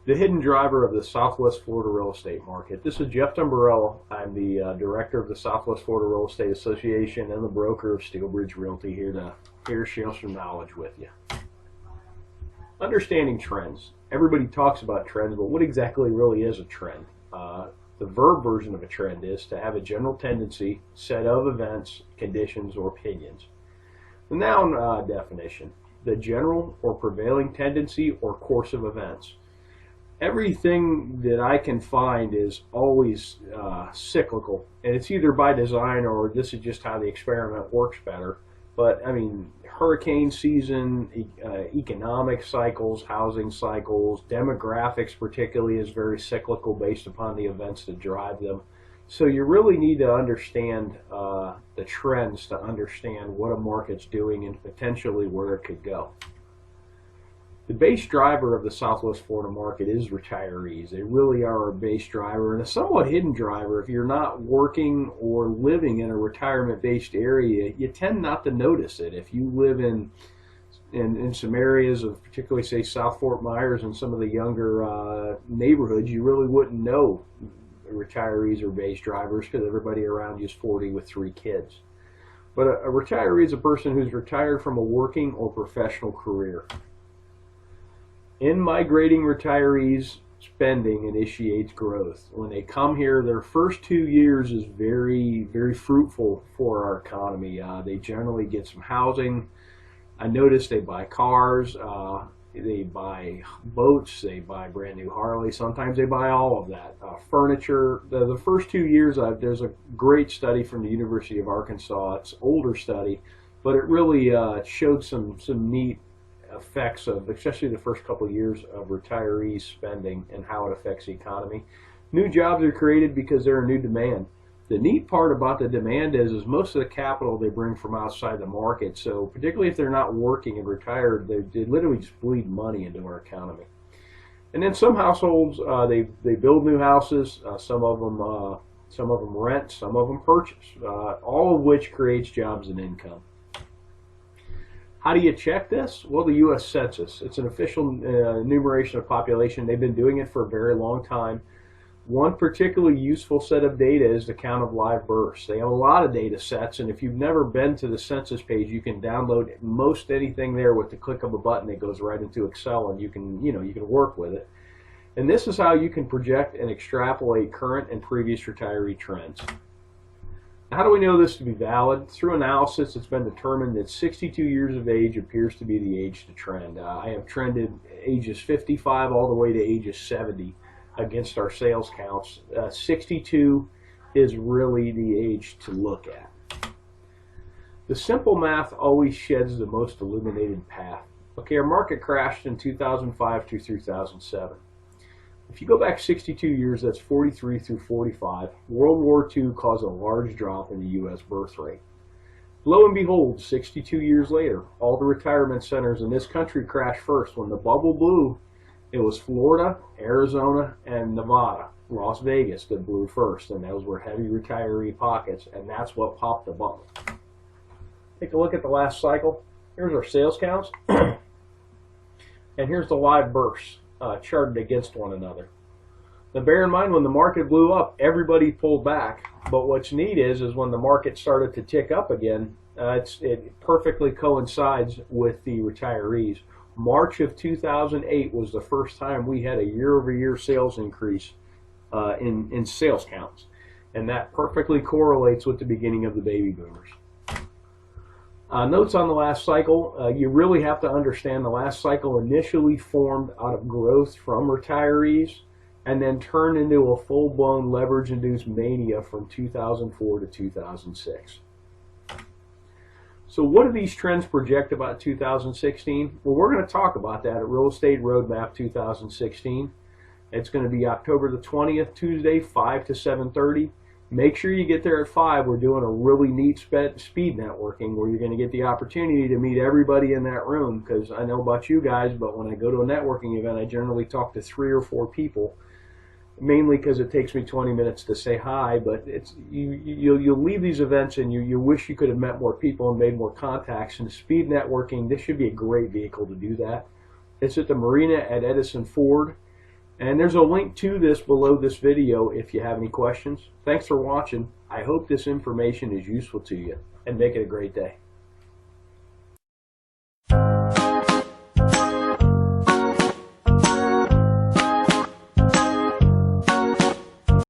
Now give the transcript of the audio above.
the hidden driver of the Southwest Florida real estate market. This is Jeff Dumbrella. I'm the director of the Southwest Florida Real Estate Association and the broker of SteelBridge Realty, here to share some knowledge with you. Understanding trends. Everybody talks about trends, but what exactly really is a trend? The verb version of a trend is to have a general tendency, set of events, conditions, or opinions. The noun definition: the general or prevailing tendency or course of events. Everything that I can find is always cyclical, and it's either by design or this is just how the experiment works better. But I mean, hurricane season, economic cycles, housing cycles, demographics particularly is very cyclical based upon the events that drive them. So you really need to understand the trends to understand what a market's doing and potentially where it could go. The base driver of the Southwest Florida market is retirees. They really are a base driver and a somewhat hidden driver. If you're not working or living in a retirement-based area, you tend not to notice it. If you live in some areas of particularly, say, South Fort Myers and some of the younger neighborhoods, you really wouldn't know retirees are base drivers because everybody around you is 40 with 3 kids. But a retiree is a person who's retired from a working or professional career. In migrating retirees, spending initiates growth. When they come here, their first 2 years is very, very fruitful for our economy. They generally get some housing. I noticed they buy cars, they buy boats, they buy brand new Harley. Sometimes they buy all of that. Furniture. The first 2 years, there's a great study from the University of Arkansas. It's an older study, but it really showed some neat effects of, especially the first couple of years of retirees spending and how it affects the economy. New jobs are created because they're a new demand. The neat part about the demand is most of the capital they bring from outside the market. So particularly if they're not working and retired, they literally just bleed money into our economy. And then some households, they build new houses. Some of them rent, some of them purchase. All of which creates jobs and income. How do you check this? Well, the U.S. Census. It's an official enumeration of population. They've been doing it for a very long time. One particularly useful set of data is the count of live births. They have a lot of data sets, and if you've never been to the census page, you can download most anything there with the click of a button. It goes right into Excel, and you can work with it. And this is how you can project and extrapolate current and previous retiree trends. How do we know this to be valid? Through analysis, it's been determined that 62 years of age appears to be the age to trend. I have trended ages 55 all the way to ages 70 against our sales counts. 62 is really the age to look at. The simple math always sheds the most illuminated path. Okay, our market crashed in 2005 to 2007. If you go back 62 years, that's 43 through 45, World War II caused a large drop in the U.S. birth rate. Lo and behold, 62 years later, all the retirement centers in this country crashed first. When the bubble blew, it was Florida, Arizona, and Nevada, Las Vegas that blew first, and those were heavy retiree pockets, and that's what popped the bubble. Take a look at the last cycle. Here's our sales counts, and here's the live births. Charted against one another. Now bear in mind, when the market blew up, everybody pulled back, but what's neat is when the market started to tick up again, it perfectly coincides with the retirees. March of 2008 was the first time we had a year-over-year sales increase in sales counts, and that perfectly correlates with the beginning of the baby boomers. Notes on the last cycle. You really have to understand the last cycle initially formed out of growth from retirees and then turned into a full-blown leverage-induced mania from 2004 to 2006. So what do these trends project about 2016? Well, we're going to talk about that at Real Estate Roadmap 2016. It's going to be October the 20th, Tuesday, 5 to 7:30. Make sure you get there at 5. We're doing a really neat speed networking where you're going to get the opportunity to meet everybody in that room, because I know about you guys, but when I go to a networking event, I generally talk to 3 or 4 people, mainly because it takes me 20 minutes to say hi, but you'll leave these events and you wish you could have met more people and made more contacts. And speed networking, this should be a great vehicle to do that. It's at the marina at Edison Ford. And there's a link to this below this video if you have any questions. Thanks for watching. I hope this information is useful to you, and make it a great day.